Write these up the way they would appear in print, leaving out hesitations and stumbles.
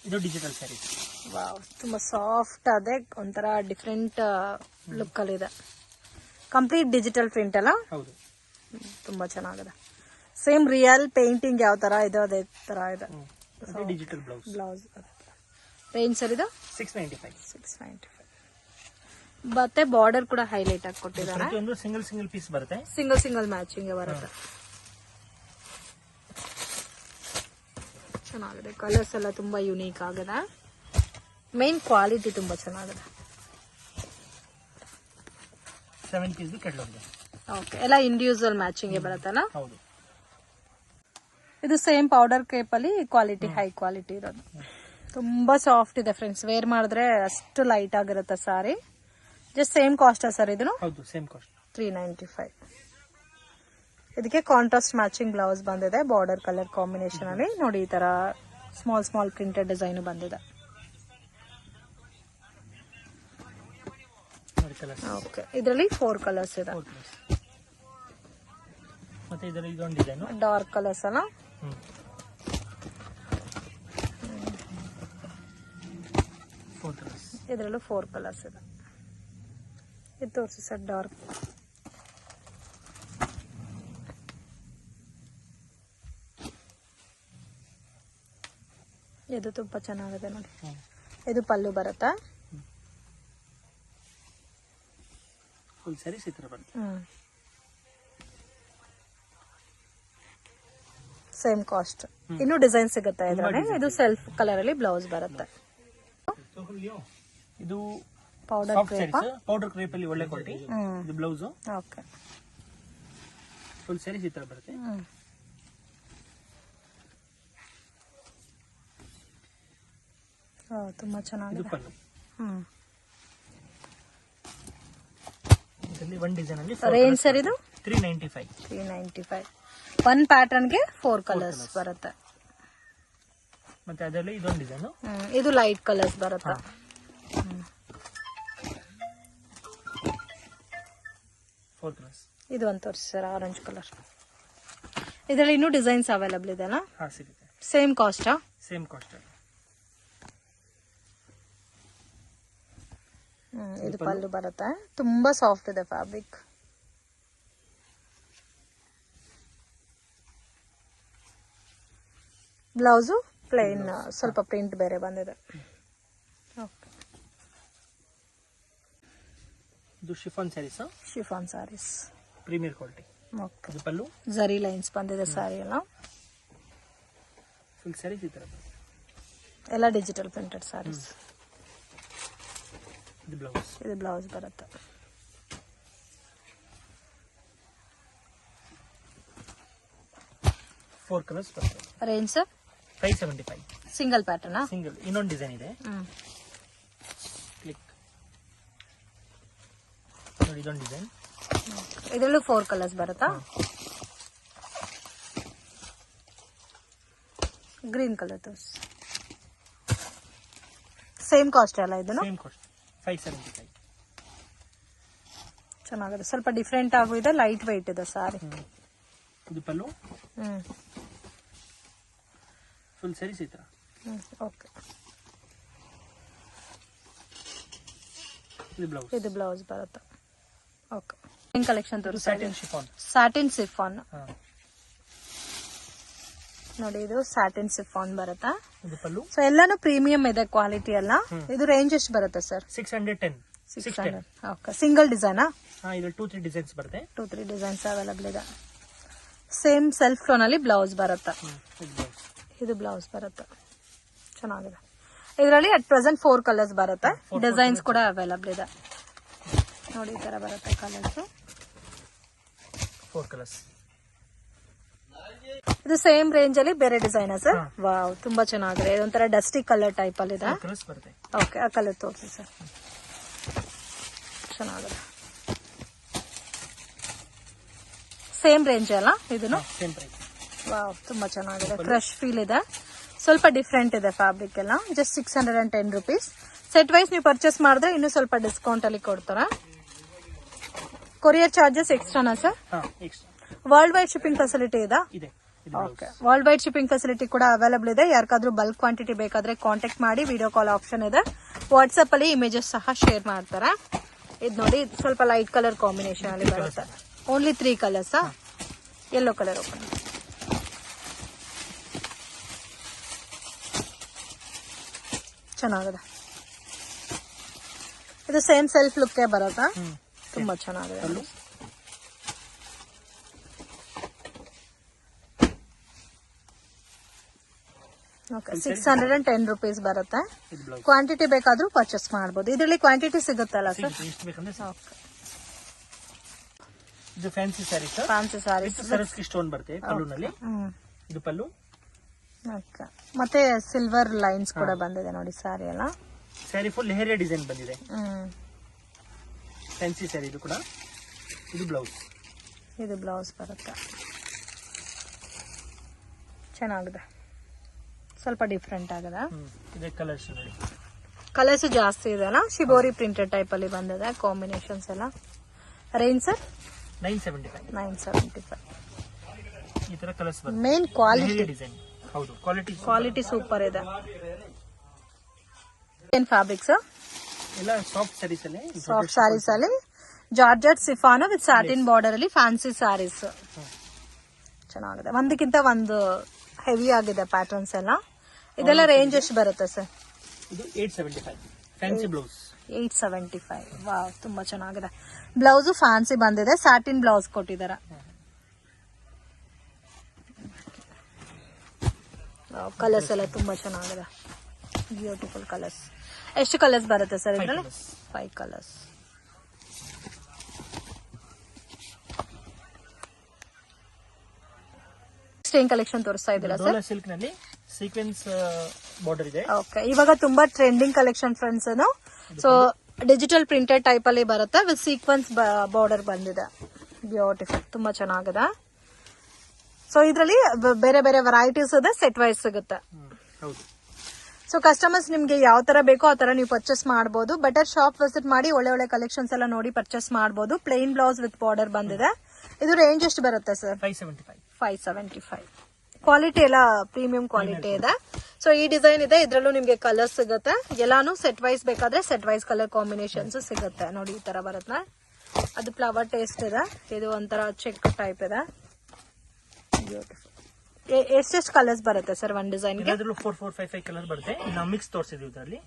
ಇದು digital sari. Wow, ತುಂಬಾ soft ಅದೇ, ಒಂಥರ ಡಿಫ್ರೆಂಟ್ ಲುಕ್ ಅಲ್ಲಿ ಇದೆ. ಕಂಪ್ಲೀಟ್ ಡಿಜಿಟಲ್ ಪ್ರಿಂಟ್ ಅಲ್ಲ? ಹೌದು. ತುಂಬಾ ಚೆನ್ನಾಗಿದೆ. ಸೇಮ್ ರಿಯಲ್ ಪೇಂಟಿಂಗ್ ಯಾವ ತರ ಇದೆ ಅದೇ ತರ ಇದೆ. ಡಿಜಿಟಲ್ ಬ್ಲೌಸ್ ರೇಂಜ್ ಸರ್ ಇದು 695. ಮತ್ತೆ ಬಾರ್ಡರ್ ಕೂಡ ಹೈಲೈಟ್ ಆಗಿ ಕೊಟ್ಟಿದ್ದಾರೆ. ಒಂದು ಸಿಂಗಲ್ ಪೀಸ್ ಬರುತ್ತೆ, ಸಿಂಗಲ್ ಮ್ಯಾಚಿಂಗ್ ಬರುತ್ತೆ. ಚೆನ್ನಾಗಿದೆ. ಕಲರ್ಸ್ ಎಲ್ಲ ತುಂಬಾ ಯುನೀಕ್ ಆಗಿದೆ. ಮೇನ್ ಕ್ವಾಲಿಟಿ ತುಂಬಾ ಚೆನ್ನಾಗಿದೆ. 7 ಪೀಸ್ ಕೆಟ್ಟೋಗಿದೆ. ಓಕೆ, ಎಲ್ಲ ಇಂಡಿವಿಜುವಲ್ ಮ್ಯಾಚಿಂಗ್ ಬರುತ್ತಲ್ಲ? ಹೌದು. ಇದು ಸೇಮ್ ಪೌಡರ್ ಕ್ರೇಪ್ ಅಲ್ಲಿ ಕ್ವಾಲಿಟಿ, ಹೈ ಕ್ವಾಲಿಟಿ ಇರೋದು. ತುಂಬಾ ಸಾಫ್ಟ್ ಇದೆ ಫ್ರೆಂಡ್ಸ್. ವೇರ್ ಮಾಡಿದ್ರೆ ಅಷ್ಟು ಲೈಟ್ ಆಗಿರುತ್ತೆ ಸಾರಿ. ಜಸ್ಟ್ ಸೇಮ್ ಕಾಸ್ಟ್ ಸರ್ ಇದನ್ನು? ಹೌದು, ಸೇಮ್ ಕಾಸ್ಟ್ 395. ಇದಕ್ಕೆ ಕಾಂಟ್ರಾಸ್ಟ್ ಮ್ಯಾಚಿಂಗ್ ಬ್ಲೌಸ್ ಬಂದಿದೆ, ಬಾರ್ಡರ್ ಕಲರ್ ಕಾಂಬಿನೇಷನ್ ಅಲ್ಲಿ. ನೋಡಿ, ಈ ತರ ಸ್ಮಾಲ್ ಪ್ರಿಂಟೆಡ್ ಡಿಸೈನ್ ಬಂದಿದೆ. ಓಕೆ, ಇದರಲ್ಲಿ 4 ಕಲರ್ಸ್ ಇದೆ. ಮತ್ತೆ ಇದರಲ್ಲಿ ಇದೊಂದು ಡಿಸೈನ್ ಡಾರ್ಕ್ ಕಲರ್ಸ್ ಅಲ್ಲ? ಇದರಲ್ಲೂ 4 ಕಲರ್ಸ್ ಇದೆ. ಇದು ತೋರಿಸಿ ಸರ್, ಡಾರ್ಕ್. ಇದು ತುಂಬಾ ಚೆನ್ನಾಗಿದೆ ನೋಡಿ. ಇದು ಪಲ್ಲು ಬರುತ್ತಾ? ಫುಲ್ ಸ್ಯಾರಿ ಈ ತರ ಬರುತ್ತೆ. Same cost. ಇನ್ನು ಡಿಸೈನ್ ಸಿಗುತ್ತೆ ಇದರಲ್ಲಿ. ಇದು ಸೆಲ್ಫ್ ಕಲರ್ ಅಲ್ಲಿ ಬ್ಲೌಸ್ ಬರುತ್ತೆ. ಇದು ಪೌಡರ್ ಕ್ರೇಪ್ ಅಲ್ಲಿ ಒಳ್ಳೆ ಕ್ವಾಲಿಟಿ. ಇದು ಬ್ಲೌಸ್. ಓಕೆ, ಫುಲ್ ಸ್ಯಾರಿ ಈ ತರ ಬರುತ್ತೆ. ತುಂಬಾ ಚೆನ್ನಾಗಿದೆ. ಇದರಲ್ಲಿ ಒಂದು ಡಿಸೈನ್ ಅಲ್ಲಿ ರೇಂಜ್ ಸರ್ ಇದು 395. ಒನ್ ಪ್ಯಾಟರ್ನ್ ಗೆ 4 ಕಲರ್ಸ್ ಬರುತ್ತೆ. ಮತ್ತೆ ಅದರಲ್ಲಿ ಇದೊಂದು ಡಿಸೈನ್. ಇದು ಲೈಟ್ ಕಲರ್ಸ್ ಬರುತ್ತೆ. ಇದು ಒಂದು ತೋರಿಸಿ ಸರ್, ಆರೆಂಜ್ ಕಲರ್. ಇದರಲ್ಲಿ ಇನ್ನೂ ಡಿಸೈನ್ಸ್ ಅವೈಲಬಲ್ ಇದೆ ಅಲ್ಲ? ಸಿಗುತ್ತೆ. ಸೇಮ್ ಕಾಸ್ಟಾ? Same cost. ಇದು ಪಲ್ಲು ಬರುತ್ತೆ. ತುಂಬಾ ಸಾಫ್ಟ್ ಇದೆ ಫ್ಯಾಬ್ರಿಕ್. ಬ್ಲೌಸು ಪ್ಲೇನ್, ಸ್ವಲ್ಪ ಪ್ರಿಂಟ್ ಬೇರೆ ಬಂದಿದೆ. ಇದು chiffon saris. Chiffon saris premier quality. Okay, ಇದು ಪಲ್ಲು, ಜರಿ ಲೈನ್ಸ್ ಬಂದಿದೆ ಸಾರಿ ಎಲ್ಲ. ಫುಲ್ ಸ್ಯಾರೀಸ್ ಈ ತರ ಎಲ್ಲ ಡಿಜಿಟಲ್ ಪ್ರಿಂಟೆಡ್ ಸ್ಯಾರೀಸ್. ಇದು ಬ್ಲೌಸ್ ಬರುತ್ತೆ. ಫೋರ್ ಕಲರ್ಸ್ ಬರುತ್ತೆ. Range sir 575. Single pattern. Single. ಇನ್ನೊಂದು ಡಿಸೈನ್ ಇದೆ. ಕ್ಲಿಕ್ ನೋಡಿ, ಇದೊಂದು ಡಿಸೈನ್. ಇದರಲ್ಲೂ 4 ಕಲರ್ಸ್ ಬರುತ್ತಾ? ಗ್ರೀನ್ ಕಲರ್ ತೋರಿಸಿ. ಸೇಮ್ ಕಾಸ್ಟ್ ಅಲ್ಲ ಇದನ್ನು? Same cost 575. ಚೆನ್ನಾಗಿದೆ. ಸ್ವಲ್ಪ ಡಿಫ್ರೆಂಟ್ ಆಗು ಇದೆ, ಲೈಟ್ ವೆಯ್ಟ್ ಇದೆ ಸಾರಿ. ಇದು ಪಲ್ಲು. ಫುಲ್ ಸ್ಯಾರೀಸ್ ಈ ತರ. ಓಕೆ, ಇದು ಬ್ಲೌಸ್. ಇದು ಬ್ಲೌಸ್ ಬರುತ್ತೆ. ಓಕೆ, ಏನ್ ಕಲೆಕ್ಷನ್ ತೋರಿಸಿ? Satin chiffon. ಸ್ಯಾಟಿನ್ ಸಿಫಾನ್ ನೋಡಿ, ಇದು ಸ್ಯಾಟಿನ್ ಸಿಫಾನ್ ಬರುತ್ತಾ? ಇದು ಪಲ್ಲು. ಸೊ ಎಲ್ಲಾನು ಪ್ರೀಮಿಯಂ ಇದೆ ಕ್ವಾಲಿಟಿ ಎಲ್ಲ. ಇದು ರೇಂಜ್ ಎಷ್ಟು ಬರುತ್ತೆ ಸರ್? 610. 600. Okay, single ಡಿಸೈನಾ? ಇದು 2-3 ಡಿಸೈನ್ಸ್ ಬರುತ್ತೆ. 2-3 ಡಿಸೈನ್ಸ್ ಅವೈಲಬಲ್ ಇದೆ. ಸೇಮ್ ಸೆಲ್ಫ್ ಟೋನ್ ಅಲ್ಲಿ ಬ್ಲೌಸ್ ಬರುತ್ತೆ. ಇದು ಬ್ಲೌಸ್ ಬರುತ್ತೆ. ಚೆನ್ನಾಗಿದೆ. ಇದರಲ್ಲಿ ಅಟ್ ಪ್ರೆಸೆಂಟ್ 4 ಕಲರ್ಸ್ ಬರುತ್ತೆ. ಡಿಸೈನ್ಸ್ ಕೂಡ ಅವೈಲಬಲ್ ಇದೆ ನೋಡಿ. ಈ ತರ ಬರುತ್ತೆ ಕಲರ್ಸ್. 4 ಕಲರ್ಸ್. ಇದು ಸೇಮ್ ರೇಂಜ್ ಅಲ್ಲಿ ಬೇರೆ ಡಿಸೈನ್ ಸರ್? ವಾವ್, ತುಂಬಾ ಚೆನ್ನಾಗಿದೆ. ಇದೊಂಥರ ಡಸ್ಟಿ ಕಲರ್ ಟೈಪ್ ಅಲ್ಲಿ ಇದೆ. ಓಕೆ, ಆ ಕಲರ್ ತೋರಿಸಿ ಸರ್. ಚೆನ್ನಾಗಿದೆ. ಸೇಮ್ ರೇಂಜ್ ಅಲ್ಲ ಇದನ್ನು? ವಾವ್, ತುಂಬಾ ಚೆನ್ನಾಗಿದೆ. ಕ್ರಶ್ ಫೀಲ್ ಇದೆ. ಸ್ವಲ್ಪ ಡಿಫ್ರೆಂಟ್ ಇದೆ ಫ್ಯಾಬ್ರಿಕ್ ಎಲ್ಲ. Just 610 rupees. ಸೆಟ್ ವೈಸ್ ನೀವು ಪರ್ಚೇಸ್ ಮಾಡಿದ್ರೆ ಇನ್ನೂ ಸ್ವಲ್ಪ ಡಿಸ್ಕೌಂಟ್ ಅಲ್ಲಿ ಕೊಡ್ತಾರೆ. ಕೊರಿಯರ್ ಚಾರ್ಜಸ್ ಎಕ್ಸ್ಟ್ರಾನಾ sir? World wide shipping facility ಇದೆ? Okay, world wide shipping facility ಕೂಡ ಅವೈಲೇಬಲ್ ಇದೆ. ಯಾರಿಗಾದ್ರೂ ಬಲ್ಕ್ ಕ್ವಾಂಟಿಟಿ ಬೇಕಾದ್ರೆ ಕಾಂಟ್ಯಾಕ್ಟ್ ಮಾಡಿ. ವಿಡಿಯೋ ಕಾಲ್ ಆಪ್ಷನ್ ಇದೆ. ವಾಟ್ಸ್ಆಪ್ ಅಲ್ಲಿ ಇಮೇಜಸ್ ಸಹ ಶೇರ್ ಮಾಡ್ತಾರೆ. ಇದು ನೋಡಿ, ಸ್ವಲ್ಪ ಲೈಟ್ ಕಲರ್ ಕಾಂಬಿನೇಷನ್ ಅಲ್ಲಿ ಬರುತ್ತೆ. Only 3 colours. Yellow colour open, ಚೆನ್ನಾಗಿದೆ. ಇದು ಸೇಮ್ ಸೆಲ್ಫ್ ಲುಕ್ ಬರುತ್ತಾ, ತುಂಬಾ ಚೆನ್ನಾಗಿದೆ. ಓಕೆ, 610 rupees ಬರುತ್ತೆ. ಕ್ವಾಂಟಿಟಿ ಬೇಕಾದ್ರೂ ಪರ್ಚೇಸ್ ಮಾಡಬಹುದು. ಇದರಲ್ಲಿ ಕ್ವಾಂಟಿಟಿ ಸಿಗುತ್ತಲ್ಲ ಸರ್? ಇದು fancy sari sir. Fancy saris Swarovski stone ಬರುತ್ತೆ ಪಲ್ಲುನಲ್ಲಿ. ಇದು ಪಲ್ಲು. ಓಕೆ, ಮತ್ತೆ ಸಿಲ್ವರ್ ಲೈನ್ಸ್ ಕೂಡ ಬಂದಿದೆ ನೋಡಿ ಸ್ಯಾರಿ ಎಲ್ಲ. ಸ್ಯಾರಿ ಫುಲ್ ಲೆಹರಿಯಾ ಡಿಸೈನ್ ಬಂದಿದೆ. ಫ್ಯಾನ್ಸಿ ಸ್ಯಾರಿ ಇದು ಕೂಡ. ಇದು ಬ್ಲೌಸ್. ಇದು ಬ್ಲೌಸ್ ಬರುತ್ತೆ. ಚೆನ್ನಾಗಿದೆ, ಸ್ವಲ್ಪ ಡಿಫ್ರೆಂಟ್ ಆಗಿದೆ. ಇದೆ ಕಲರ್ಸ್ ನೋಡಿ. ಕಲರ್ಸ್ ಜಾಸ್ತಿ ಇದೆ ಅಲ್ಲ. ಶಿಬೋರಿ ಪ್ರಿಂಟೆಡ್ ಟೈಪ್ ಅಲ್ಲಿ ಬಂದಿದೆ ಕಾಂಬಿನೇಷನ್ಸ್ ಎಲ್ಲ. Range sir? 975. ಈ ತರ ಕಲರ್ಸ್ ಬರುತ್ತೆ. Main quality design. ಹೌದು, ಕ್ವಾಲಿಟಿ ಸೂಪರ್ ಇದೆ. ಏನ್ ಫ್ಯಾಬ್ರಿಕ್ಸ್? ಎಲ್ಲ ಸಾಫ್ಟ್ ಸ್ಯಾರೀಸ್ ಅಲ್ಲಿ. ಸಾಫ್ಟ್ ಸ್ಯಾರೀಸ್ ಅಲ್ಲಿ georgette chiffon with satin border ಅಲ್ಲಿ ಫ್ಯಾನ್ಸಿ ಸ್ಯಾರೀಸ್ ಚೆನ್ನಾಗಿದೆ. ಒಂದಕ್ಕಿಂತ ಒಂದು ಹೆವಿ ಆಗಿದೆ ಪ್ಯಾಟರ್ನ್ಸ್ ಎಲ್ಲ. ಇದೆಲ್ಲ ರೇಂಜ್ ಎಷ್ಟು ಬರುತ್ತೆ ಸರ್? ಇದು 875. Fancy blouse 875. ವಾವ್, ತುಂಬಾ ಚೆನ್ನಾಗಿದೆ. ಬ್ಲೌಸ್ ಫ್ಯಾನ್ಸಿ ಬಂದಿದೆ, ಸ್ಯಾಟಿನ್ ಬ್ಲೌಸ್ ಕೊಟ್ಟಿದ್ದಾರೆ. ಕಲರ್ಸ್ ಎಲ್ಲ ತುಂಬಾ ಚೆನ್ನಾಗಿದೆ, ಬ್ಯೂಟಿಫುಲ್ ಕಲರ್ಸ್. ಎಷ್ಟು ಕಲರ್ಸ್ ಬರುತ್ತೆ ಸರ್ ಇದರಲ್ಲಿ? 5 ಕಲರ್ಸ್. ಏನ್ ಕಲೆಕ್ಷನ್ ತೋರಿಸ್ತಾ ಇದ್ದೀರಾ ಸರ್? ಸಿಲ್ಕ್ ನಲ್ಲಿ ಸೀಕ್ವೆನ್ಸ್ ಬಾರ್ಡರ್ ಇದೆ. ಓಕೆ, ಇವಾಗ ತುಂಬಾ trending collection friends. So digital printed type ಅಲ್ಲಿ ಬರುತ್ತೆ ವಿತ್ ಸೀಕ್ವೆನ್ಸ್ ಬಾರ್ಡರ್ ಬಂದಿದೆ. ಬ್ಯೂಟಿಫುಲ್, ತುಂಬಾ ಚೆನ್ನಾಗಿದೆ. ಸೊ ಇದರಲ್ಲಿ ಬೇರೆ ಬೇರೆ ವೆರೈಟೀಸ್ ಇದೆ, ಸೆಟ್ ವೈಸ್ ಸಿಗುತ್ತೆ. ಸೊ ಕಸ್ಟಮರ್ಸ್ ನಿಮ್ಗೆ ಯಾವ ತರ ಬೇಕೋ ಆ ತರ ನೀವು ಪರ್ಚೇಸ್ ಮಾಡಬಹುದು. ಬೆಟರ್ ಶಾಪ್ ವಿಸಿಟ್ ಮಾಡಿ ಒಳ್ಳೆ ಒಳ್ಳೆ ಕಲೆಕ್ಷನ್ಸ್ ಎಲ್ಲ ನೋಡಿ ಪರ್ಚೇಸ್ ಮಾಡಬಹುದು. ಪ್ಲೇನ್ ಬ್ಲೌಸ್ ವಿತ್ ಬಾರ್ಡರ್ ಬಂದಿದೆ. ಇದು ರೇಂಜ್ ಎಷ್ಟು ಬರುತ್ತೆ ಸರ್? 575. ಕ್ವಾಲಿಟಿ ಎಲ್ಲ ಪ್ರೀಮಿಯಂ ಕ್ವಾಲಿಟಿ ಇದೆ. ಸೊ ಈ ಡಿಸೈನ್ ಇದೆ, ಇದ್ರಲ್ಲೂ ನಿಮ್ಗೆ ಕಲರ್ಸ್ ಸಿಗುತ್ತೆ. ಎಲ್ಲಾನು ಸೆಟ್ ವೈಸ್ ಬೇಕಾದ್ರೆ ಸೆಟ್ ವೈಸ್ ಕಲರ್ ಕಾಂಬಿನೇಷನ್ಸ್ ಸಿಗುತ್ತೆ ನೋಡಿ. ಈ ತರ ಬರುತ್ತೆ. ಅದು ಫ್ಲವರ್ ಟೇಸ್ಟ್ ಇದೆ. ಇದು ಒಂಥರ ಚೆಕ್ ಟೈಪ್ ಇದೆ. ಬ್ಯೂಟಿಫುಲ್. ಎಷ್ಟೆಷ್ಟು ಕಲರ್ಸ್ ಬರುತ್ತೆ ಸರ್ ಒಂದ್ ಡಿಸೈನ್ ಗೆ? 4, 4, 5 ಕಲರ್ ಬರುತ್ತೆ. ನಾವು ಮಿಕ್ಸ್ ತೋರಿಸಿದ್ವಿ ಇದರಲ್ಲಿ.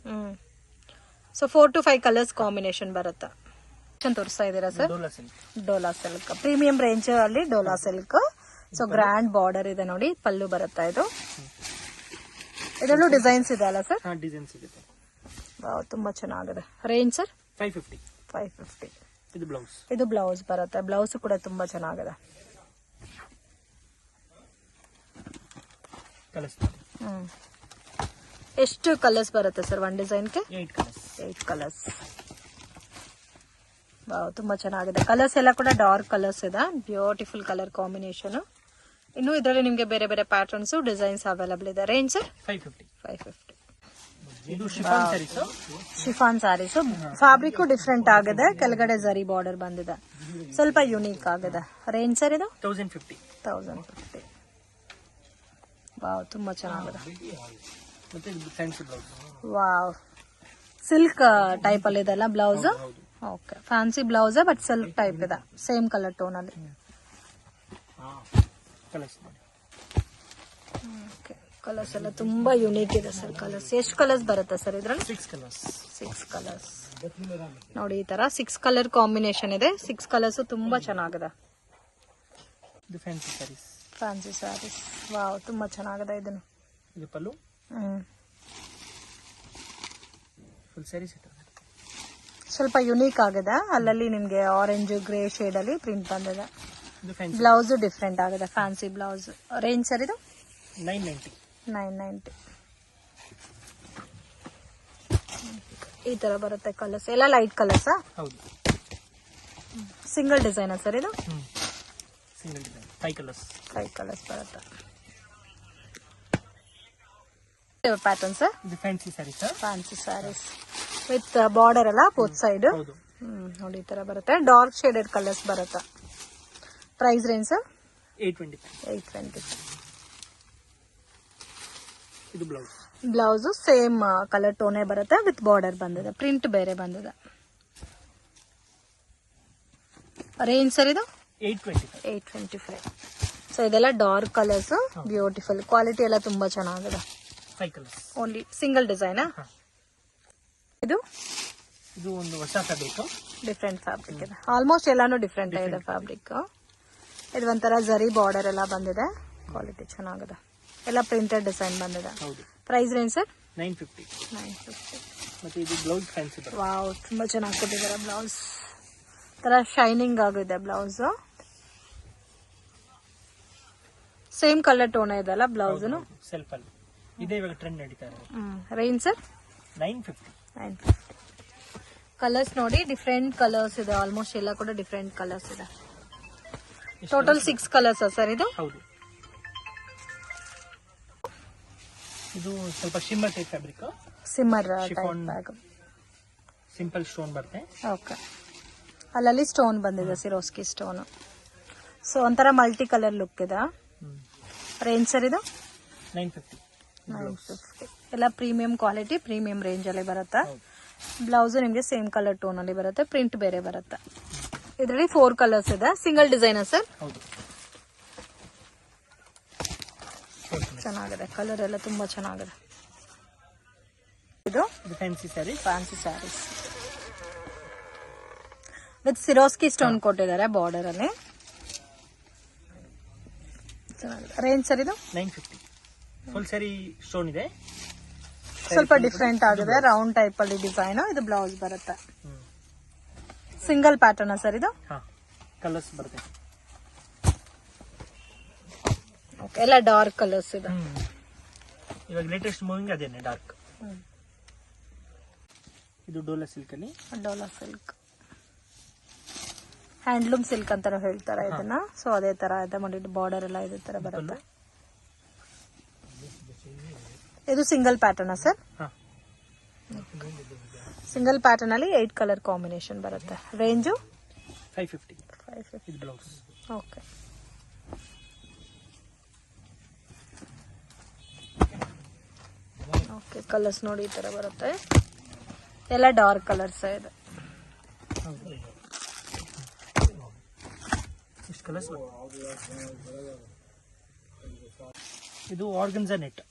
ಸೊ 4 to 5 ಕಲರ್ಸ್ ಕಾಂಬಿನೇಷನ್ ಬರುತ್ತೆ. ತೋರಿಸ್ತಾ ಇದ್ದೀರಾ sir? Dola silk premium range ಅಲ್ಲಿ Dola silk. So grand border ಇದೆ ನೋಡಿ. ಪಲ್ಲು ಬರುತ್ತೆ. ಇದರಲ್ಲೂ ಡಿಸೈನ್ಸ್ ಇದೆ ಅಲ್ಲ ಸರ್? ಡಿಸೈನ್ಸ್ ಇದೆ. ತುಂಬಾ ಚೆನ್ನಾಗಿದೆ. Range sir? 550. ಇದು ಬ್ಲೌಸ್ ಬರುತ್ತೆ. ಬ್ಲೌಸ್ ಕೂಡ ತುಂಬಾ ಚೆನ್ನಾಗಿದೆ. ಎಷ್ಟು ಕಲರ್ಸ್ ಬರುತ್ತೆ ಸರ್ ಒಂದ್ ಡಿಸೈನ್ಗೆ? 8 ಕಲರ್ಸ್. ತುಂಬಾ ಚೆನ್ನಾಗಿದೆ. ಕಲರ್ಸ್ ಎಲ್ಲ ಕೂಡ ಡಾರ್ಕ್ ಕಲರ್ಸ್ ಇದೆ. Beautiful colour combination. ಇನ್ನು ಇದರಲ್ಲಿ ನಿಮ್ಗೆ ಬೇರೆ ಬೇರೆ ಪ್ಯಾಟರ್ನ್ಸ್ ಡಿಸೈನ್ಸ್ ಅವೈಲೇಬಲ್ ಇದೆ. Range sir? 550. ಇದು chiffon saris. Chiffon sarees. Fabric different ಆಗಿದೆ. ಕೆಳಗಡೆ ಜರಿ ಬಾರ್ಡರ್ ಬಂದಿದೆ. ಸ್ವಲ್ಪ ಯುನೀಕ್ ಆಗಿದೆ. ರೇಂಜ್ ಸರ್ ಇದು? 1050. ವಾವ್, ತುಂಬಾ ಚೆನ್ನಾಗಿದೆ. ವಾವ್, ಸಿಲ್ಕ್ ಟೈಪ್ ಅಲ್ಲಿ ಇದೆ ಅಲ್ಲ blouse? Okay, fancy blouse but silk type ಇದೆ. ಸೇಮ್ ಕಲರ್ ಟೋನ್ ಅಲ್ಲಿ. ಕಲರ್ಸ್ ಎಲ್ಲ ತುಂಬಾ ಯುನೀಕ್ ಇದೆ ಸರ್. ಕಲರ್ಸ್ ಎಷ್ಟು ಕಲರ್ಸ್ ಬರುತ್ತೆ ಸರ್ ಇದ್ರಲ್ಲಿ? 6 ಕಲರ್ಸ್ ನೋಡಿ. ಈ ತರ 6 ಕಲರ್ ಕಾಂಬಿನೇಷನ್ ಇದೆ. 6 ಕಲರ್ಸ್ ತುಂಬಾ ಚೆನ್ನಾಗಿದೆ. ಫ್ಯಾನ್ಸಿ ಸ್ಯಾರೀಸ್. ವಾವ್, ತುಂಬಾ ಚೆನ್ನಾಗಿದೆ. ಇದು ಪಲ್ಲು. Full sari set. ಸ್ವಲ್ಪ ಯುನೀಕ್ ಆಗಿದೆ. ಅಲ್ಲಲ್ಲಿ ನಿಮ್ಗೆ ಆರೆಂಜ್ ಗ್ರೇ ಶೇಡ್ ಅಲ್ಲಿ ಪ್ರಿಂಟ್ ಬಂದಿದೆ. ಬ್ಲೌಸ್ ಡಿಫ್ರೆಂಟ್ ಆಗಿದೆ. Fancy blouse. ರೇಂಜ್ ಸರ್ ಇದು? 990. ಈ ತರ ಬರುತ್ತೆ. ಕಲರ್ಸ್ ಎಲ್ಲ light colours. Single design sir ಇದು? 5 ಕಲರ್ಸ್ ಬರುತ್ತೆ. Pattern sir? Fancy saris with border ಎಲ್ಲ ಬೋತ್ ಸೈಡ್ ನೋಡಿ. ಈ ತರ ಬರುತ್ತೆ. ಡಾರ್ಕ್ ಶೇಡೆಡ್ ಕಲರ್ಸ್ ಬರುತ್ತೆ. Price range sir? 820. ಇದು ಬ್ಲೌಸ್. ಬ್ಲೌಸ್ ಸೇಮ್ ಕಲರ್ ಟೋನೇ ಬರುತ್ತೆ ವಿತ್ ಬಾರ್ಡರ್ ಬಂದಿದೆ, ಪ್ರಿಂಟ್ ಬೇರೆ ಬಂದಿದೆ. ರೇಂಜ್ ಸರ್ ಇದು 825. ಸೊ ಇದೆಲ್ಲ ಡಾರ್ಕ್ ಕಲರ್ಸ್, ಬ್ಯೂಟಿಫುಲ್ ಕ್ವಾಲಿಟಿ ಎಲ್ಲ ತುಂಬಾ ಚೆನ್ನಾಗಿದೆ. 5 ಕಲರ್ಸ್ ಓನ್ಲಿ ಸಿಂಗಲ್ ಡಿಸೈನ್. ಇದು ಇದು ಒಂದು ಹೊಸ ಫ್ಯಾಬ್ರಿಕ್, ಡಿಫ್ರೆಂಟ್ ಫ್ಯಾಬ್ರಿಕ್ ಇದೆ. ಆಲ್ಮೋಸ್ಟ್ ಎಲ್ಲಾನು ಡಿಫ್ರೆಂಟ್ ಆಗಿದೆ ಫ್ಯಾಬ್ರಿಕ್. ಇದು ಒಂಥರ ಜರಿ ಬಾರ್ಡರ್ ಎಲ್ಲ ಬಂದಿದೆ, ಕ್ವಾಲಿಟಿ ಚೆನ್ನಾಗಿದೆ. ಎಲ್ಲ ಪ್ರಿಂಟೆಡ್ ಡಿಸೈನ್ ಬಂದಿದೆ. ಹೌದು. Price range sir 950. ಮತ್ತೆ ಇದು ಬ್ಲೌಸ್ ಫ್ಯಾನ್ಸಿ ಬರುತ್ತೆ. ವಾವ್, ತುಂಬಾ ಚೆನ್ನಾಗಿ ಕೊಟ್ಟಿದ್ದಾರೆ ಬ್ಲೌಸ್. ತರ ಶೈನಿಂಗ್ ಆಗಿದೆ ಬ್ಲೌಸ್. ಸೇಮ್ ಕಲರ್ ಟೋನ್ ಇದೆ ಅಲ್ಲ ಬ್ಲೌಸ್. ಸೆಲ್ಫ್ ಅಲ್ಲಿ ಇದೇ ಇವಾಗ ಟ್ರೆಂಡ್ ನಡೀತಾ ಇದೆ. Range sir 950. ಕಲರ್ಸ್ ನೋಡಿ, ಡಿಫ್ರೆಂಟ್ ಕಲರ್ಸ್ ಇದೆ. ಆಲ್ಮೋಸ್ಟ್ ಎಲ್ಲ ಕೂಡ ಡಿಫ್ರೆಂಟ್ ಕಲರ್ಸ್ ಇದೆ. ಟೋಟಲ್ 6 ಕಲರ್ಸ್ ಸರ್ ಇದು. ಹೌದು. ಇದು ಸ್ವಲ್ಪ shimmer type fabric, ಸಿಮ್ಮರ್ Chiffon. Type. Simple stone ಬರುತ್ತೆ. ಓಕೆ, ಅಲ್ಲಲ್ಲಿ ಸ್ಟೋನ್ ಬಂದಿದೆ, ಸಿರೋಸ್ಕಿ ಸ್ಟೋನ್. ಸೊ ಒಂಥರ ಮಲ್ಟಿ ಕಲರ್ ಲುಕ್ ಇದೆ. ರೇಂಜ್ ಸರ್ ಇದು 950. ಎಲ್ಲ ಪ್ರೀಮಿಯಂ ಕ್ವಾಲಿಟಿ, ಪ್ರೀಮಿಯಂ ರೇಂಜ್ ಅಲ್ಲಿ ಬರುತ್ತೆ. ಬ್ಲೌಸ್ ನಿಮಗೆ ಸೇಮ್ ಕಲರ್ ಟೋನ್ ಅಲ್ಲಿ ಬರುತ್ತೆ, ಪ್ರಿಂಟ್ ಬೇರೆ ಬರುತ್ತೆ. ಇದರಲ್ಲಿ 4 ಕಲರ್ಸ್ ಇದೆ. Single designer sir. ಹೌದು. ಚೆನ್ನಾಗಿದೆ, ಕಲರ್ ಎಲ್ಲ ತುಂಬಾ ಚೆನ್ನಾಗಿದೆ. ಇದು fancy sari, fancy saris with Swarovski stone ಕೊಟ್ಟಿದ್ದಾರೆ ಬಾರ್ಡರ್ ಅಲ್ಲಿ. ರೇಂಜ್ ಸರ್ ಇದು 950. ಫುಲ್ ಸ್ಯಾರಿ ಸ್ಟೋನ್ ಇದೆ, ಸ್ವಲ್ಪ ಡಿಫ್ರೆಂಟ್ ಆಗಿದೆ, ರೌಂಡ್ ಟೈಪ್ ಅಲ್ಲಿ ಡಿಸೈನ್. ಇದು ಬ್ಲೌಸ್ ಬರುತ್ತೆ. ಸಿಂಗಲ್ ಪ್ಯಾಟರ್ನ್ ಸರ್ ಇದು. ಕಲರ್ಸ್ ಬರುತ್ತೆ. ಎಲ್ಲ ಡಾರ್ಕ್ ಕಲರ್ಸ್ ಇದೆ. ಇವಾಗ ಲೇಟೆಸ್ಟ್ ಮೂವಿಂಗ್ ಅದೇನೆ ಡಾರ್ಕ್. ಇದು ಡೋಲಾ ಸಿಲ್ಕ್ ಅಲ್ಲಿ. ಡೋಲಾ ಸಿಲ್ಕ್, ಹ್ಯಾಂಡ್ಲೂಮ್ ಸಿಲ್ಕ್ ಅಂತ ಹೇಳ್ತಾರೆ ಇದನ್ನ. ಸೊ ಅದೇ ತರ ಇದೆ ನೋಡಿ, ಬಾರ್ಡರ್ ಎಲ್ಲ ಇದೇ ತರ ಬರುತ್ತೆ. ಇದು single pattern sir. Single pattern ಅಲ್ಲಿ 8 ಕಲರ್ ಕಾಂಬಿನೇಷನ್ ಬರುತ್ತೆ. ರೇಂಜು 550. ಇದು ಬ್ಲೌಸ್. Okay, okay. ಕಲರ್ಸ್ ನೋಡಿ ಈ ತರ ಬರುತ್ತೆ, ಎಲ್ಲ ಡಾರ್ಕ್ ಕಲರ್ಸ್ ಇದೆ. ಇಷ್ಟು ಕಲರ್ಸ್. ಇದು organza net.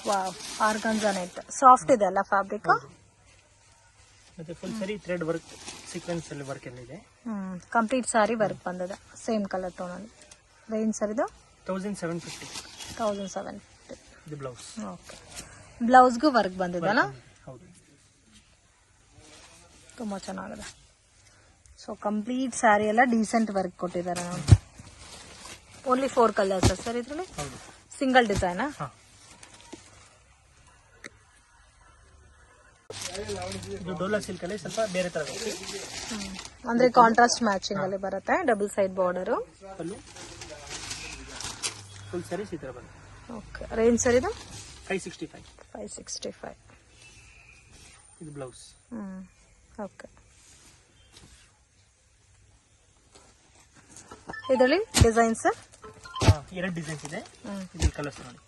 Wow, organza net soft ಇದೆ ಅಲ್ಲ ಫ್ಯಾಬ್ರಿಕ್. ಮತ್ತೆ full zari thread work, sequence ಅಲ್ಲಿ ವರ್ಕ್ ಎಲ್ಲ ಇದೆ. ಕಂಪ್ಲೀಟ್ ಸಾರಿ ವರ್ಕ್ ಬಂದಿದೆ ಸೇಮ್ ಕಲರ್ ಟೋನ್ ಅಲ್ಲಿ. ರೇಂಜ್ ಸರ್ ಇದು 1750. 1750. ಇದು ಬ್ಲೌಸ್. ಓಕೆ, ಬ್ಲೌಸ್ಗೂ ವರ್ಕ್ ಬಂದಿದೆಲ್ಲ. ಹೌದು, ತುಂಬಾ ಚೆನ್ನಾಗಿದೆ. ಸೊ ಕಂಪ್ಲೀಟ್ ಸ್ಯಾರಿ ಎಲ್ಲ ಡೀಸೆಂಟ್ ವರ್ಕ್ ಕೊಟ್ಟಿದ್ದಾರೆ ನಾವು. ಓನ್ಲಿ 4 ಕಲರ್ಸ್ ಸರ್ ಇದ್ರಲ್ಲಿ. ಸಿಂಗಲ್ ಡಿಸೈನಾ? ಇದು ಡೋಲಾ ಸಿಲ್ಕ್ ಅಲ್ಲಿ ಸ್ವಲ್ಪ ಬೇರೆ ತರ ಅಂದ್ರೆ ಕಾಂಟ್ರಾಸ್ಟ್ ಮ್ಯಾಚಿಂಗ್ ಅಲ್ಲಿ ಬರುತ್ತೆ. Double side border. Full sari ಈ ತರ ಬರುತ್ತೆ. ಓಕೆ, ರೇಂಜ್ ಸರ್ ಇದು 565. ಇದು ಬ್ಲೌಸ್. ಓಕೆ, ಇದರಲ್ಲಿ ಡಿಸೈನ್ ಸರ್ 2 ಡಿಸೈನ್ಸ್ ಇದೆ. ಇದು ಕಲರ್ಸ್ ನೋಡಿ,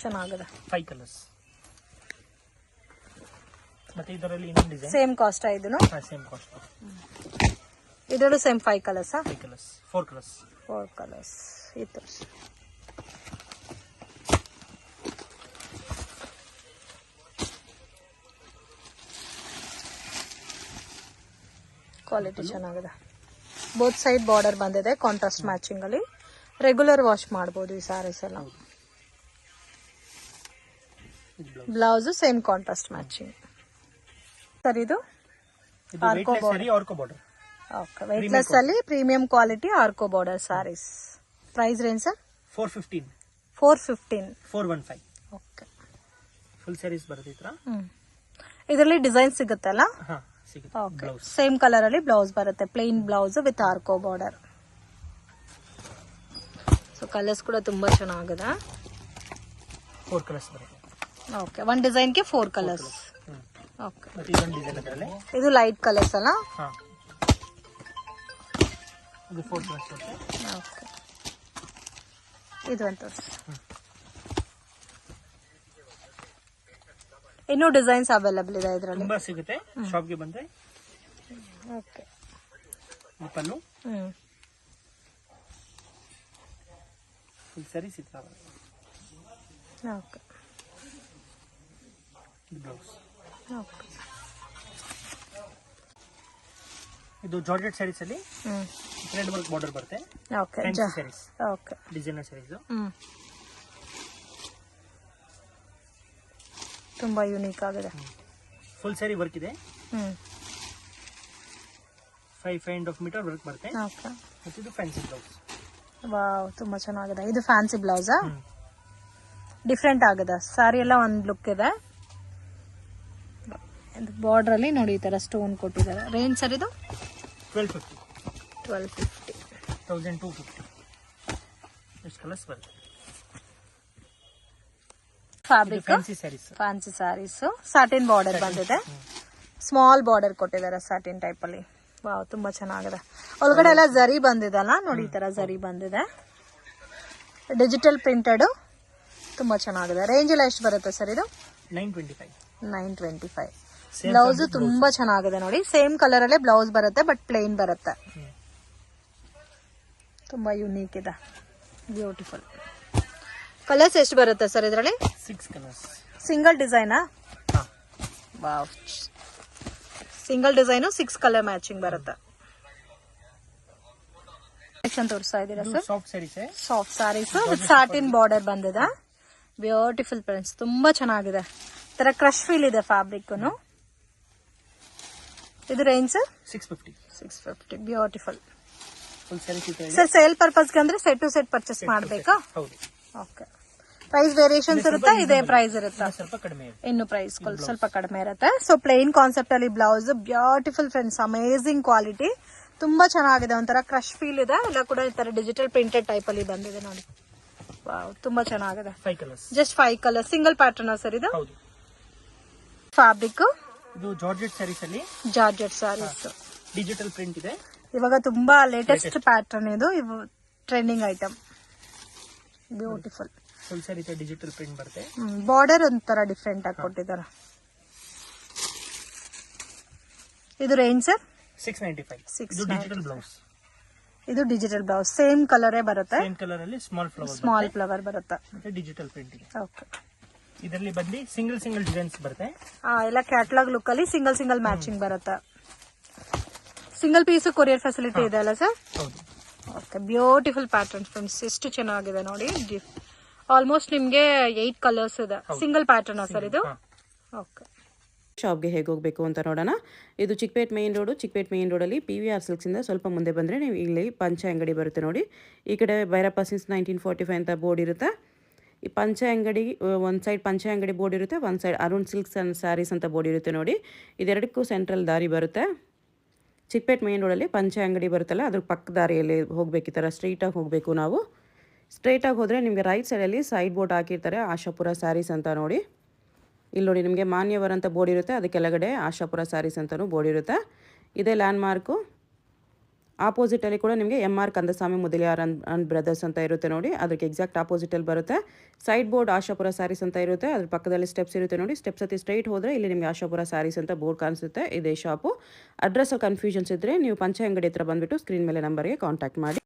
ಚೆನ್ನಾಗಿದೆ. 5 ಕಲರ್ಸ್. ಮತ್ತೆ ಇದರಲ್ಲಿ ಇನ್ನೊಂದು ಡಿಸೈನ್. ಸೇಮ್ ಕಾಸ್ಟ್ ಇದನ್ನು. Same cost. ಇದರಲ್ಲೂ same 5 colours. 5 colours, 4 colours. 4 colours. ಇದು ಕ್ವಾಲಿಟಿ ಚೆನ್ನಾಗಿದೆ. ಬೋತ್ ಸೈಡ್ ಬಾರ್ಡರ್ ಬಂದಿದೆ ಕಾಂಟ್ರಾಸ್ಟ್ ಮ್ಯಾಚಿಂಗ್ ಅಲ್ಲಿ. ರೆಗ್ಯುಲರ್ ವಾಶ್ ಮಾಡಬಹುದು ಈ ಸ್ಯಾರೀಸ್ ಎಲ್ಲ. Blouse same contrast matching sir. ಇದು ಆರ್ಕೋ ಬಾರ್ಡರ್. ಓಕೆ, ವೆಯ್ಟ್ಲೆಸ್ ಅಲ್ಲಿ ಪ್ರೀಮಿಯಂ ಕ್ವಾಲಿಟಿ ಆರ್ಕೋ border saris. Price range sir 415. 415. Okay, full saris ಬರುತ್ತೆ ಈ ತರ. ಇದರಲ್ಲಿ ಡಿಸೈನ್ ಸಿಗುತ್ತಲ್ಲ. ಸಿಗುತ್ತೆ. ಸೇಮ್ ಕಲರ್ ಅಲ್ಲಿ ಬ್ಲೌಸ್ ಬರುತ್ತೆ, ಪ್ಲೇನ್ ಬ್ಲೌಸ್ ವಿತ್ ಆರ್ಕೋ ಬಾರ್ಡರ್. ಸೊ ಕಲರ್ಸ್ ಕೂಡ ತುಂಬಾ ಚೆನ್ನಾಗಿದೆ. 4 ಕಲರ್ಸ್ ಬರುತ್ತೆ. ಓಕೆ, ಒಂದು ಡಿಸೈನ್ ಗೆ 4 ಕಲರ್ಸ್. ಓಕೆ, ಮತ್ತೆ ಇದೊಂದು ಡಿಸೈನ್ ಅದರಲ್ಲಿ. ಇದು ಲೈಟ್ ಕಲರ್ಸ್ ಅಲ್ಲ. ಇದು 4 ಕಲರ್ಸ್ ಬರುತ್ತೆ. ಓಕೆ, ಇದು ಅಂತ ಇನ್ನೂ ಡಿಸೈನ್ಸ್ ಅವೈಲಬಲ್ ಇದೆ ಇದರಲ್ಲಿ. ತುಂಬಾ ಸಿಗುತ್ತೆ. ಶಾಪ್ಗೆ ಬಂದ್ರೆ. ಓಕೆ. ಪಲ್ಲು ಫುಲ್ ಸ್ಯಾರಿ ಸಿಗ್ತಾ ಓಕೆ. ಬ್ಲೌಸ್. ಓಕೆ. ಇದು ಜಾರ್ಜೆಟ್ ಸ್ಯಾರೀಸ್ ಅಲ್ಲಿ ಥ್ರೆಡ್ ವರ್ಕ್ ಬಾರ್ಡರ್ ಬರುತ್ತೆ. Okay. Sarees. Okay. Designer sarees. ತುಂಬಾ ಯೂನಿಕ್ ಆಗಿದೆ. ಫುಲ್ ಸ್ಯಾರಿ ವರ್ಕ್ ಇದೆ. 5.5 ಮೀಟರ್ ವರ್ಕ್ ಬರುತ್ತೆ. ಓಕೆ. ಮತ್ತು ಇದು ಫ್ಯಾನ್ಸಿ ಬ್ಲೌಸ್. ವಾವ್, ತುಂಬಾ ಚೆನ್ನಾಗಿದೆ. ಇದು ಫ್ಯಾನ್ಸಿ ಬ್ಲೌಸಾ? ಡಿಫ್ರೆಂಟ್ ಆಗಿದೆ. ಸಾರಿ ಎಲ್ಲ ಒಂದು ಲುಕ್ ಇದೆ. ಬಾರ್ಡರ್ ಅಲ್ಲಿ ನೋಡಿ ಈ ತರ ಸ್ಟೋನ್ ಕೊಟ್ಟಿದ್ದಾರೆ. ರೇಂಜ್ ಸರ್ ಇದು 1250. 1250. 1250. ಎಷ್ಟು ಕಲರ್ಸ್ ಬರುತ್ತೆ. Fabric fancy sarees. Fancy sarees. Satin border ಬಂದಿದೆ. ಸ್ಮಾಲ್ ಬಾರ್ಡರ್ ಕೊಟ್ಟಿದ್ದಾರೆ ಸಾಟಿನ್ ಟೈಪ್ ಅಲ್ಲಿ. ವಾವ್, ತುಂಬಾ ಚೆನ್ನಾಗಿದೆ. ಒಳಗಡೆ ಎಲ್ಲ ಜರಿ ಬಂದಿದಲ್ಲ ನೋಡಿ, ಈ ತರ ಜರಿ ಬಂದಿದೆ. Digital printed. ತುಂಬಾ ಚೆನ್ನಾಗಿದೆ. ರೇಂಜ್ ಎಲ್ಲ ಎಷ್ಟು ಬರುತ್ತೆ ಸರ್ ಇದು? 925. 925. ಬ್ಲೌಸ್ ತುಂಬಾ ಚೆನ್ನಾಗಿದೆ ನೋಡಿ. ಸೇಮ್ ಕಲರ್ ಅಲ್ಲೇ ಬ್ಲೌಸ್ ಬರುತ್ತೆ, ಬಟ್ ಪ್ಲೇನ್ ಬರುತ್ತೆ. ತುಂಬಾ ಯೂನಿಕ್ ಇದೆ. ಬ್ಯೂಟಿಫುಲ್. ಕಲರ್ಸ್ ಎಷ್ಟು ಬರುತ್ತೆ ಸರ್ ಇದರಲ್ಲಿ? 6 ಕಲರ್ಸ್. ಸಿಂಗಲ್ ಡಿಸೈನಾ? Wow, single design 6 colour matching ಬರುತ್ತೆ. ತೋರಿಸ್ತಾ ಇದ್ದೀರಾ sir? Soft saris. Soft saris with satin border ಬಂದಿದೆ. Beautiful prints. ತುಂಬಾ ಚೆನ್ನಾಗಿದೆ. ತರ ಕ್ರಶ್ ಫೀಲ್ ಇದೆ ಫ್ಯಾಬ್ರಿಕ್. ಇದು ರೇಂಜ್ 650. 650. ಬ್ಯೂಟಿಫುಲ್. ಫುಲ್ ಸ್ಯಾರಿ ಸಿಗ್ತಾ ಇದೆ ಸರ್ ಸೇಲ್ ಪರ್ಪಸ್ಗೆ ಅಂದ್ರೆ ಸೆಟ್ ಟು ಸೆಟ್ ಪರ್ಚೇಸ್ ಮಾಡಬೇಕಾ? ಹೌದು. ಓಕೆ. ಪ್ರೈಸ್ ವೇರಿಯೇಷನ್ಸ್ ಇರುತ್ತೆ, ಇದೇ ಪ್ರೈಸ್ ಇರುತ್ತೆ? ಸ್ವಲ್ಪ ಕಡಿಮೆ ಇದೆ. ಇನ್ನು ಪ್ರೈಸ್ ಸ್ವಲ್ಪ ಕಡಿಮೆ ಇರುತ್ತೆ. ಸೊ ಪ್ಲೇನ್ ಕಾನ್ಸೆಪ್ಟ್ ಅಲ್ಲಿ blouse. Beautiful friends, amazing quality. ತುಂಬಾ ಚೆನ್ನಾಗಿದೆ. ಒಂಥರ ಕ್ರಶ್ ಫೀಲ್ ಇದೆ. ಎಲ್ಲ ಕೂಡ ಈ ತರ ಡಿಜಿಟಲ್ ಪ್ರಿಂಟೆಡ್ ಟೈಪ್ ಅಲ್ಲಿ ಬಂದಿದೆ ನೋಡಿ. ವಾವ್, ತುಂಬಾ ಚೆನ್ನಾಗಿದೆ. 5 colours. Just 5 colour. Single pattern sir ಇದು? ಹೌದು. ಫ್ಯಾಬ್ರಿಕ್ ಇದು ಜಾರ್ಜೆಟ್ ಸ್ಯಾರೀಸ್ ಅಲ್ಲಿ ಜಾರ್ಜೆಟ್ ಸ್ಯಾರೀಸ್. ಡಿಜಿಟಲ್ ಪ್ರಿಂಟ್ ಇದೆ. ಇವಾಗ ತುಂಬಾ ಲೇಟೆಸ್ಟ್ ಪ್ಯಾಟರ್ನ್ ಇದು. ಇವು trending item. Beautiful. Full sari digital print ಬರುತ್ತೆ. ಬಾರ್ಡರ್ ಒಂಥರ ಡಿಫ್ರೆಂಟ್ ಆಗಿ ಕೊಟ್ಟಿದ್ದಾರೆ. ಇದು ರೇಂಜ್ ಸರ್? 695. ಇದು ಡಿಜಿಟಲ್ ಬ್ಲೌಸ್. ಇದು ಡಿಜಿಟಲ್ ಬ್ಲೌಸ್. ಸೇಮ್ ಕಲರ್ ಬರುತ್ತೆ. ಸೇಮ್ ಕಲರ್ ಅಲ್ಲಿ ಸ್ಮಾಲ್ ಫ್ಲವರ್ ಬರುತ್ತೆ. ಮತ್ತೆ ಡಿಜಿಟಲ್ ಪ್ರಿಂಟ್ ಇದೆ. ಓಕೆ. ಇದರಲ್ಲಿ ಬಂದು ಸಿಂಗಲ್ ಡಿಸೈನ್ಸ್ ಬರುತ್ತೆ. ಎಲ್ಲ ಕ್ಯಾಟಲಾಗ್ ಲುಕ್ ಅಲ್ಲಿ ಸಿಂಗಲ್ ಮ್ಯಾಚಿಂಗ್ ಬರುತ್ತೆ. ಸಿಂಗಲ್ ಪೀಸ್ ಕೊರಿಯರ್ ಫೆಸಿಲಿಟಿ ಇದೆ ಅಲ್ಲ ಸರ್? ಹೌದು. ಓಕೆ. Beautiful pattern friends. ಎಷ್ಟು ಚೆನ್ನಾಗಿದೆ ನೋಡಿ. ಆಲ್ಮೋಸ್ಟ್ ನಿಮ್ಗೆ 8 ಕಲರ್ಸ್ ಇದೆ. ಸಿಂಗಲ್ ಪ್ಯಾಟರ್ನ್ ಸರ್ ಇದು? ಓಕೆ. ಶಾಪ್ಗೆ ಹೇಗೆ ಹೋಗಬೇಕು ಅಂತ ನೋಡೋಣ. ಇದು Chickpet main road. Chickpet main ರೋಡಲ್ಲಿ PVR ಸಿಲ್ಕ್ಸಿಂದ ಸ್ವಲ್ಪ ಮುಂದೆ ಬಂದರೆ ನೀವು ಇಲ್ಲಿ ಪಂಚೆ ಅಂಗಡಿ ಬರುತ್ತೆ ನೋಡಿ. ಈ ಕಡೆ ಭೈರಪ್ಪ ಸಿನ್ಸ್ 1945 ಅಂತ ಬೋರ್ಡ್ ಇರುತ್ತೆ. ಈ ಪಂಚೆ ಅಂಗಡಿ ಒಂದು ಸೈಡ್ ಪಂಚೆ ಅಂಗಡಿ ಬೋರ್ಡ್ ಇರುತ್ತೆ, ಒಂದು side Arun silks and sarees ಅಂತ ಬೋರ್ಡ್ ಇರುತ್ತೆ ನೋಡಿ. ಇದೆರಡಕ್ಕೂ ಸೆಂಟ್ರಲ್ ದಾರಿ ಬರುತ್ತೆ. ಚಿಕ್ಕಪೇಟ್ ಮೇನ್ ರೋಡಲ್ಲಿ ಪಂಚೆ ಅಂಗಡಿ ಬರುತ್ತಲ್ಲ, ಅದ್ರ ಪಕ್ಕ ದಾರಿಯಲ್ಲಿ ಹೋಗಬೇಕು. ಈ ಥರ ಸ್ಟ್ರೈಟಾಗಿ ಹೋಗಬೇಕು ನಾವು. ಸ್ಟ್ರೈಟಾಗಿ ಹೋದರೆ ನಿಮಗೆ ರೈಟ್ ಸೈಡಲ್ಲಿ ಸೈಡ್ ಬೋರ್ಡ್ ಹಾಕಿರ್ತಾರೆ, ಆಶಾಪುರ ಸ್ಯಾರೀಸ್ ಅಂತ ನೋಡಿ. ಇಲ್ಲಿ ನೋಡಿ ನಿಮಗೆ ಮಾನ್ಯವರ್ ಅಂತ ಬೋರ್ಡ್ ಇರುತ್ತೆ, ಅದು ಕೆಳಗಡೆ ಆಶಾಪುರ ಸ್ಯಾರೀಸ್ ಅಂತಲೂ ಬೋರ್ಡ್ ಇರುತ್ತೆ. ಇದೇ ಲ್ಯಾಂಡ್ ಮಾರ್ಕು. ಆಪೋಸಿಟಲ್ಲಿ ಕೂಡ ನಿಮಗೆ MR Kandaswamy Mudaliar and brothers ಅಂತ ಇರುತ್ತೆ ನೋಡಿ. ಅದಕ್ಕೆ ಎಕ್ಸಾಕ್ಟ್ ಆಪೋಸಿಟಲ್ಲಿ ಬರುತ್ತೆ. ಸೈಡ್ ಬೋರ್ಡ್ ಆಶಾಪುರ ಸ್ಯಾರೀಸ್ ಅಂತ ಇರುತ್ತೆ, ಅದ್ರ ಪಕ್ಕದಲ್ಲಿ ಸ್ಟೆಪ್ಸ್ ಇರುತ್ತೆ ನೋಡಿ. ಸ್ಟೆಪ್ಸ್ ಹತ್ತಿ ಸ್ಟ್ರೈಟ್ ಹೋದರೆ ಇಲ್ಲಿ ನಿಮಗೆ ಆಶಾಪುರ ಸ್ಯಾರೀಸ್ ಅಂತ ಬೋರ್ಡ್ ಕಾಣಿಸುತ್ತೆ. ಇದೇ ಶಾಪು. ಅಡ್ರೆಸ್ಸಲ್ಲಿ ಕನ್ಫ್ಯೂಷನ್ಸ್ ಇದ್ದರೆ ನೀವು ಪಂಚೆ ಅಂಗಡಿ ಹತ್ರ ಬಂದುಬಿಟ್ಟು ಸ್ಕ್ರೀನ್ ಮೇಲೆ ನಂಬರ್ಗೆ ಕಾಂಟ್ಯಾಕ್ಟ್ ಮಾಡಿ.